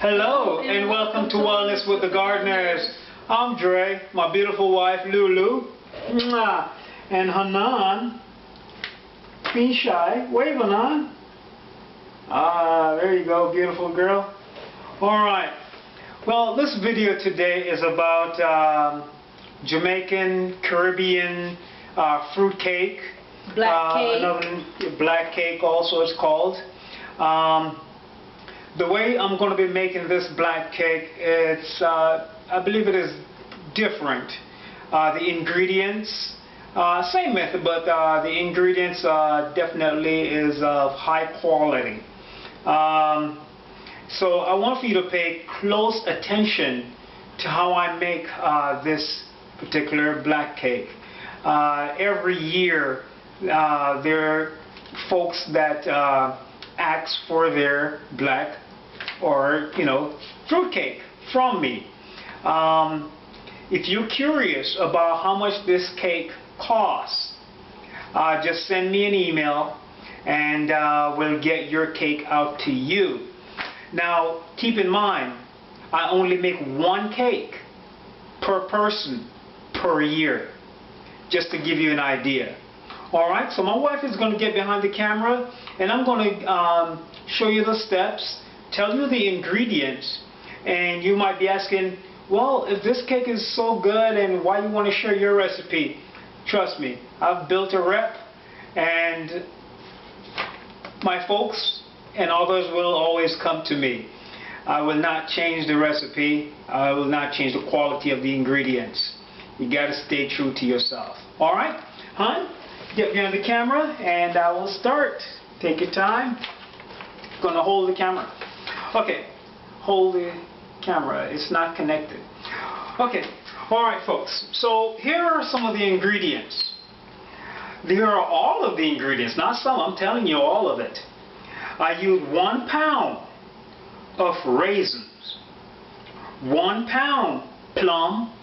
Hello and welcome to Wellness with the Gardeners. I'm Dre, my beautiful wife Lulu, and Hanan, being shy. Wave, Hanan. There you go, beautiful girl. Alright, well, this video today is about Jamaican, Caribbean fruit cake. Black cake. Another black cake also it's called. The way I'm going to be making this black cake, it's I believe it is different. The ingredients, same method, but the ingredients definitely is of high quality. So I want for you to pay close attention to how I make this particular black cake. Every year there are folks that ask for their black or fruit cake from me. If you're curious about how much this cake costs, just send me an email and we'll get your cake out to you. Now keep in mind, I only make one cake per person per year, just to give you an idea. Alright, so my wife is going to get behind the camera and I'm going to show you the steps, tell you the ingredients, and you might be asking, well, if this cake is so good and why you want to share your recipe? Trust me, I've built a rep and my folks and others will always come to me. I will not change the recipe, I will not change the quality of the ingredients. You got to stay true to yourself. Alright, hon? Get behind the camera and I will start. Take your time. Gonna hold the camera. Okay, hold the camera. It's not connected. Okay, alright folks. So here are some of the ingredients. Here are all of the ingredients, not some, I'm telling you all of it. I use 1 pound of raisins, 1 pound plum,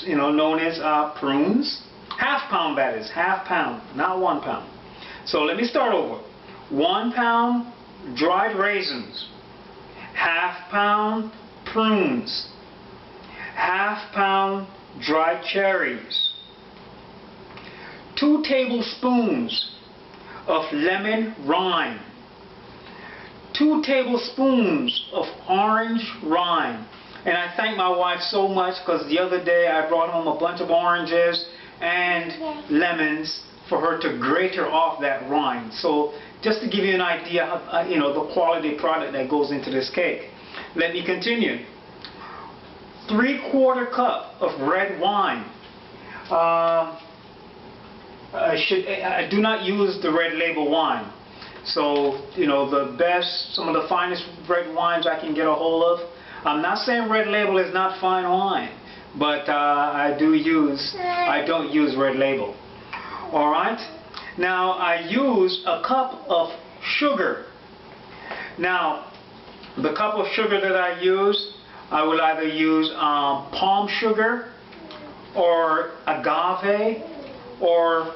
known as prunes. Half pound, that is, half pound, not 1 pound. So let me start over. 1 pound dried raisins, half pound prunes, half pound dried cherries, 2 tablespoons of lemon rind, 2 tablespoons of orange rind. And I thank my wife so much because the other day I brought home a bunch of oranges and lemons for her to grate her off that rind. So just to give you an idea of the quality product that goes into this cake. Let me continue. 3/4 cup of red wine. I do not use the red label wine. So the best, some of the finest red wines I can get a hold of. I'm not saying red label is not fine wine, but I don't use red label. Alright, now I use a cup of sugar. Now the cup of sugar that I use, I will either use palm sugar or agave or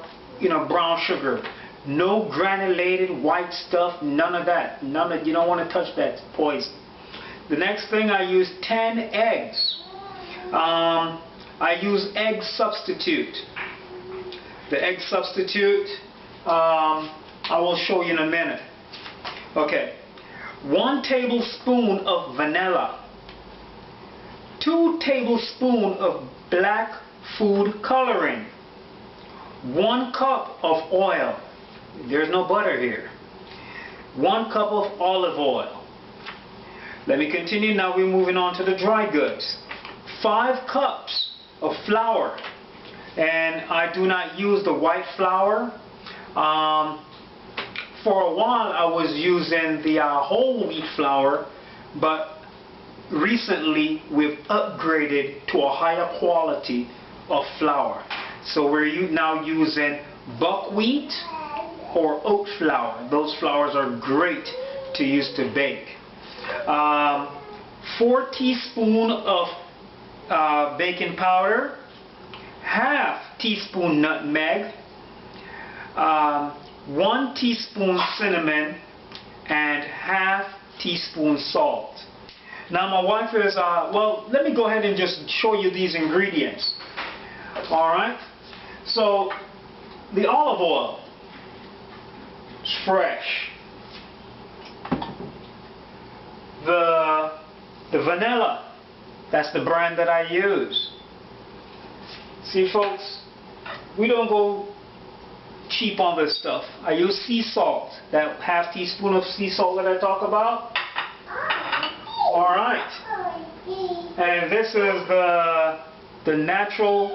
brown sugar. No granulated white stuff, none of that. You don't want to touch that, poison. The next thing, I use 10 eggs. I use egg substitute. The egg substitute, I will show you in a minute. Okay, 1 tablespoon of vanilla, 2 tablespoons of black food coloring, 1 cup of oil. There's no butter here. 1 cup of olive oil. Let me continue. Now we're moving on to the dry goods. 5 cups of flour, and I do not use the white flour. For a while I was using the whole wheat flour, but recently we've upgraded to a higher quality of flour. So we're now using buckwheat or oat flour. Those flours are great to use to bake. 4 teaspoons of baking powder, half teaspoon nutmeg, 1 teaspoon cinnamon, and half teaspoon salt. Now my wife is, well, let me go ahead and just show you these ingredients. Alright, so the olive oil is fresh. The vanilla, that's the brand that I use. See folks, we don't go cheap on this stuff. I use sea salt, that half teaspoon of sea salt that I talk about. Alright, and this is the natural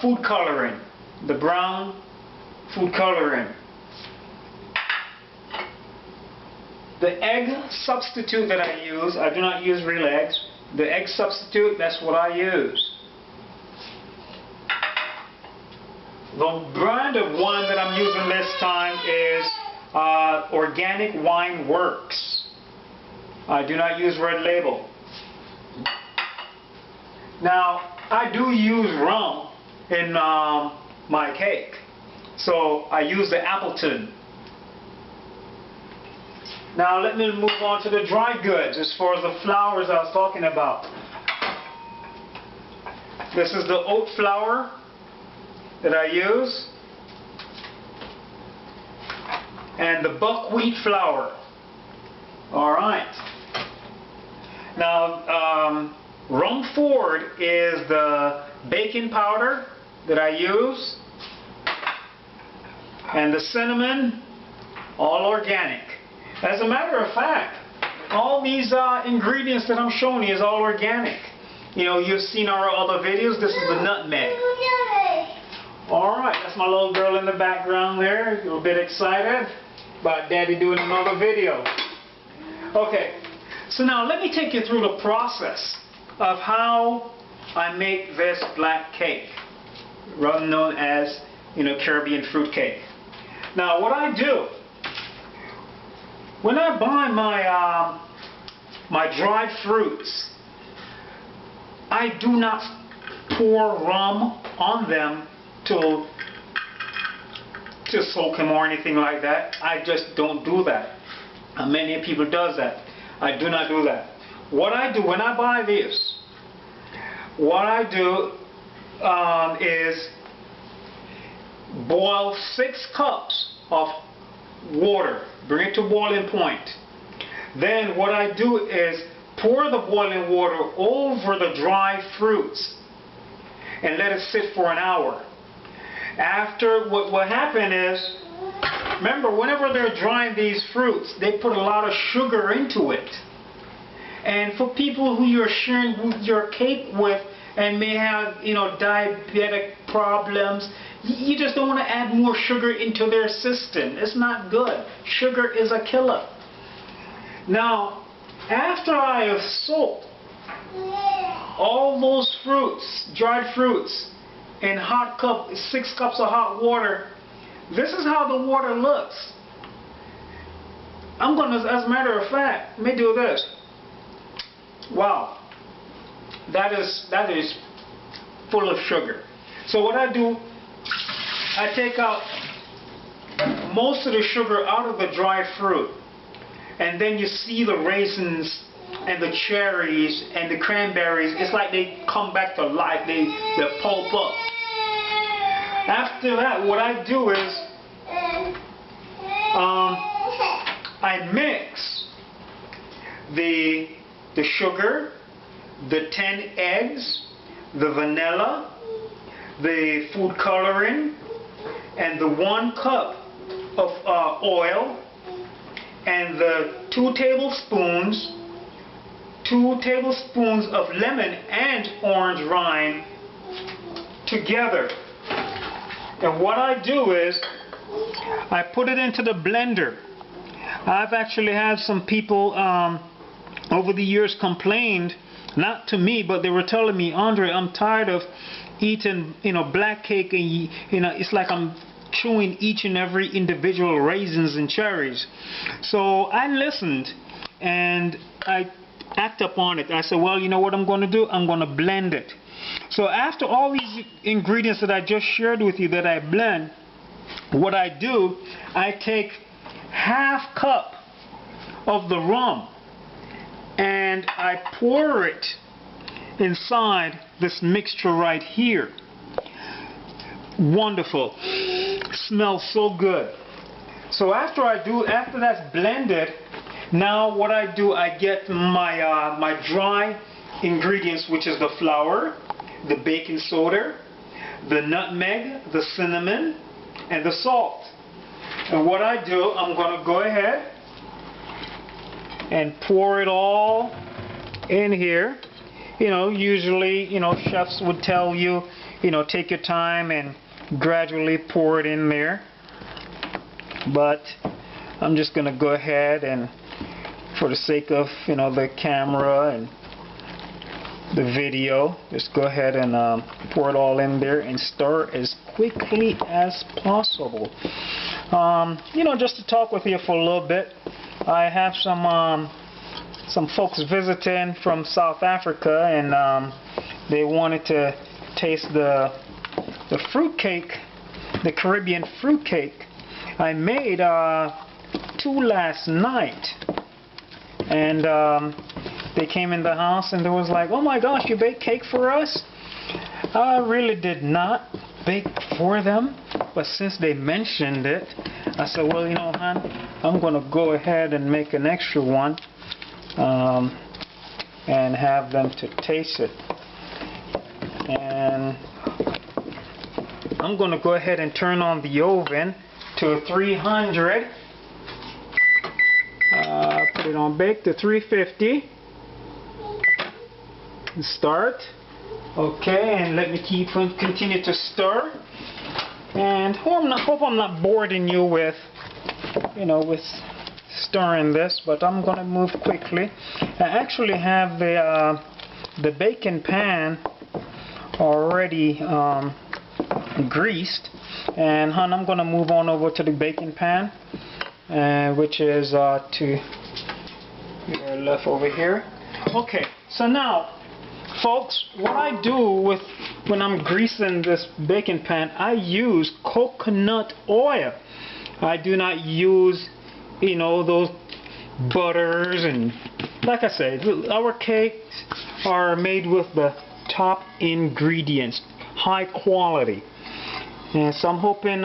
food coloring, the brown food coloring. The egg substitute that I use, I do not use real eggs. The egg substitute, that's what I use. The brand of wine that I'm using this time is Organic Wine Works. I do not use Red Label. Now, I do use rum in my cake. So I use the Appleton. Now let me move on to the dry goods as far as the flours I was talking about. This is the oat flour that I use, and the buckwheat flour. Alright. Now Rumford is the baking powder that I use, and the cinnamon, all organic. As a matter of fact, all these ingredients that I'm showing you is all organic. You know, you've seen our other videos. This is the nutmeg. Alright, that's my little girl in the background there. A little bit excited about Daddy doing another video. Okay, so now let me take you through the process of how I make this black cake, rather known as, you know, Caribbean fruit cake. Now what I do, when I buy my dried fruits, I do not pour rum on them to soak them or anything like that. I just don't do that. Many people does that. I do not do that. What I do when I buy this, what I do is boil 6 cups of water, bring it to boiling point. Then what I do is pour the boiling water over the dry fruits and let it sit for an hour. After, what will happen is, remember, whenever they're drying these fruits, they put a lot of sugar into it. And for people who you're sharing your cake with and may have, you know, diabetic problems, you just don't want to add more sugar into their system. It's not good. Sugar is a killer. Now, after I have soaked all those fruits, dried fruits, in 6 cups of hot water, this is how the water looks. I'm going to, as a matter of fact, let me do this. Wow, that is full of sugar. So what I do, I take out most of the sugar out of the dry fruit, and then you see the raisins and the cherries and the cranberries. It's like they come back to life. They pulp up. After that, what I do is I mix the sugar, the 10 eggs, the vanilla, the food coloring, and the 1 cup of oil, and the 2 tablespoons of lemon and orange rind together. And what I do is I put it into the blender. I've actually had some people over the years complained, not to me, but they were telling me, Andre, I'm tired of eating, you know, black cake, and you know, it's like I'm chewing each and every individual raisins and cherries. So I listened and I acted upon it. I said, well, you know what I'm going to do? I'm going to blend it. So after all these ingredients that I just shared with you that I blend, what I do, I take ½ cup of the rum and I pour it inside this mixture right here. Wonderful. Smells so good. So after that's blended, now what I do, I get my my dry ingredients, which is the flour, the baking soda, the nutmeg, the cinnamon, and the salt. And what I do, I'm going to go ahead and pour it all in here. You know, usually, you know, chefs would tell you, you know, take your time and gradually pour it in there. But I'm just going to go ahead and, for the sake of, you know, the camera and the video, just go ahead and pour it all in there and stir as quickly as possible. You know, just to talk with you for a little bit, I have some folks visiting from South Africa, and they wanted to taste the fruit cake, the Caribbean fruit cake. I made 2 last night, and they came in the house and they was like, "Oh my gosh, you baked cake for us?" I really did not bake for them, but since they mentioned it, I said, well, you know, hon, I'm going to go ahead and make an extra one and have them to taste it. And I'm going to go ahead and turn on the oven to 300. Put it on bake to 350. And start. Okay, and let me continue to stir. And hope I'm not boring you with, you know, with stirring this, but I'm gonna move quickly. I actually have the baking pan already greased, and hon, I'm gonna move on over to the baking pan, which is to your left over here. Okay, so now, folks, what I do when I'm greasing this baking pan, I use coconut oil. I do not use, you know, those butters, and like I said, our cakes are made with the top ingredients, high quality. And so I'm hoping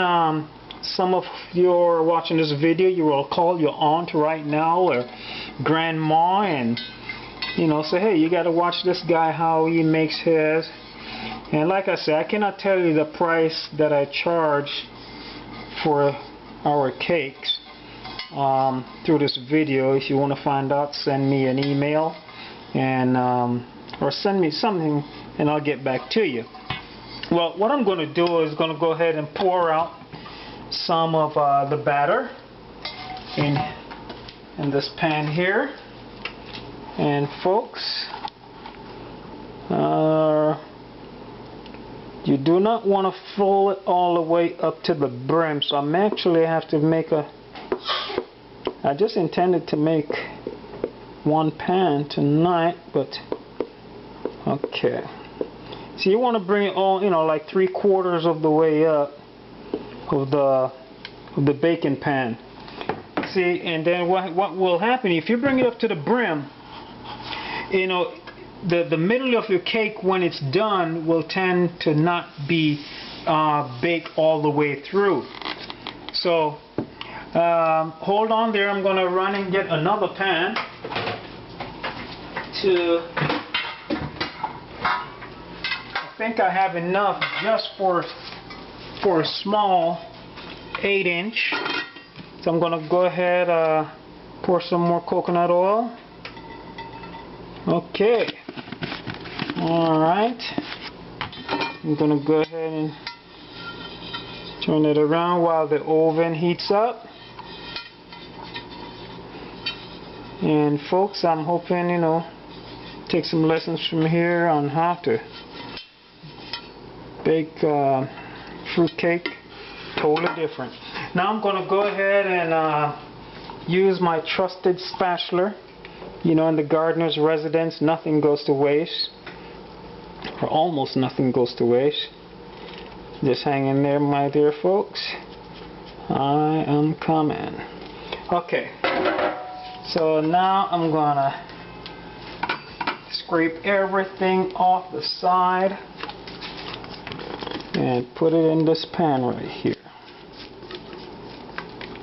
some of you are watching this video, you will call your aunt right now or grandma and, you know, say, hey, you got to watch this guy, how he makes his. And like I said, I cannot tell you the price that I charge for our cakes through this video. If you want to find out, send me an email and or send me something and I'll get back to you. Well, what I'm going to do is going to go ahead and pour out some of the batter in this pan here. And folks, you do not want to fill it all the way up to the brim, so I'm actually have to make I just intended to make one pan tonight, but okay. So you want to bring it all, you know, like 3/4 of the way up of the baking pan. See, and then what will happen if you bring it up to the brim? You know, the middle of your cake, when it's done, will tend to not be baked all the way through. So hold on there. I'm going to run and get another pan I think I have enough just for a small 8-inch. So I'm going to go ahead pour some more coconut oil. Okay, alright, I'm going to go ahead and turn it around while the oven heats up. And folks, I'm hoping, you know, take some lessons from here on how to bake fruit cake, totally different. Now I'm going to go ahead and use my trusted spatula. You know, in the gardener's residence, nothing goes to waste, or almost nothing goes to waste. Just hang in there, my dear folks. I am coming. Okay, so now I'm gonna scrape everything off the side and put it in this pan right here.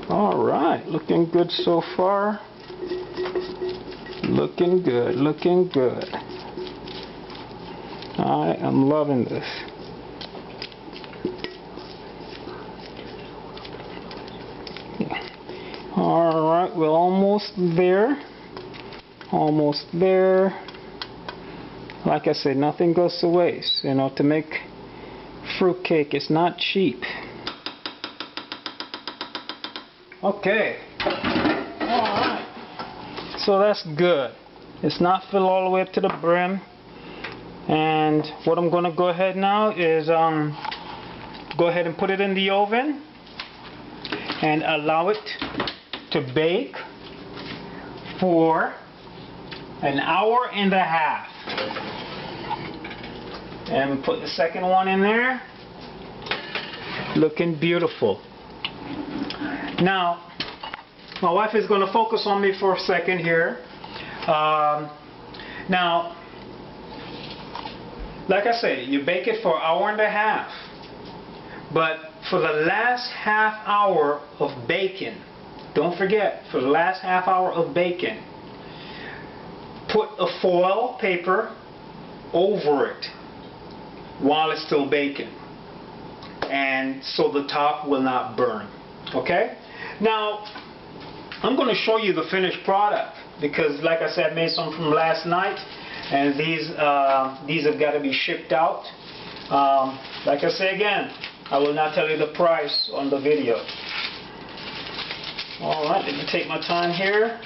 Alright, looking good so far. Looking good, looking good. I am loving this. Alright, we're almost there. Almost there. Like I said, nothing goes to waste. You know, to make fruitcake is not cheap. Okay. Alright. So that's good. It's not filled all the way up to the brim. And what I'm going to go ahead now is go ahead and put it in the oven and allow it to bake for an hour and a half. And put the second one in there. Looking beautiful. Now, my wife is going to focus on me for a second here. Now, like I said, you bake it for an hour and a half. But for the last half hour of baking, don't forget, for the last half hour of baking, put a foil paper over it while it's still baking, and so the top will not burn. Okay? Now, I'm going to show you the finished product because, like I said, I made some from last night, and these have got to be shipped out. Like I say again, I will not tell you the price on the video. Alright, let me take my time here.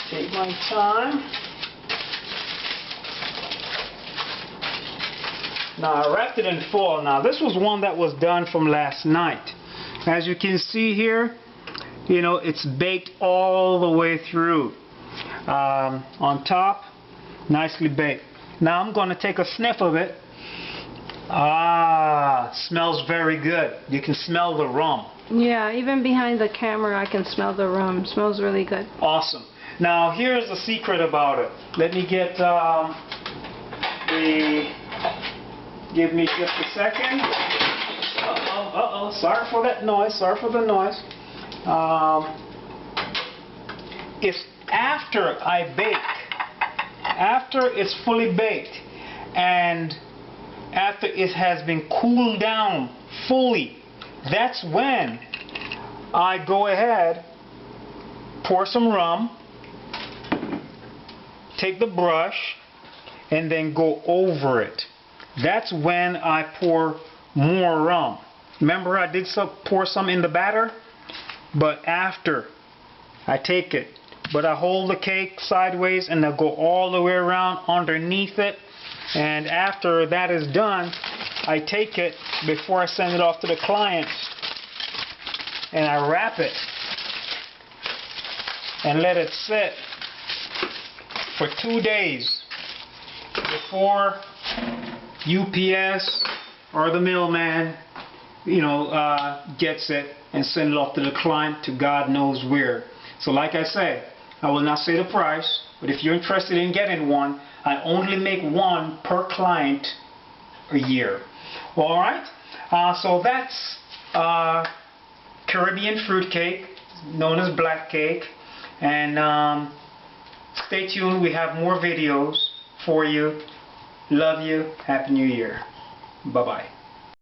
Take my time. Now I wrapped it in foil. Now this was one that was done from last night. As you can see here, you know, it's baked all the way through. On top, nicely baked. Now I'm going to take a sniff of it. Ah, smells very good. You can smell the rum. Yeah, even behind the camera I can smell the rum. It smells really good. Awesome. Now here's the secret about it. Let me get give me just a second. Uh-oh, sorry for that noise, sorry for the noise. It's after I bake, after it's fully baked, and after it has been cooled down fully, that's when I go ahead, pour some rum, take the brush, and then go over it. That's when I pour more rum. Remember, I did pour some in the batter, but after I take it, but I hold the cake sideways and I go all the way around underneath it, and after that is done, I take it before I send it off to the client and I wrap it and let it sit for 2 days before UPS or the mailman, you know, gets it and send it off to the client to God knows where. So like I said, I will not say the price, but if you're interested in getting one, I only make one per client a year. Alright, so that's Caribbean fruit cake, known as black cake, and stay tuned, we have more videos for you. Love you, Happy New Year. Bye bye.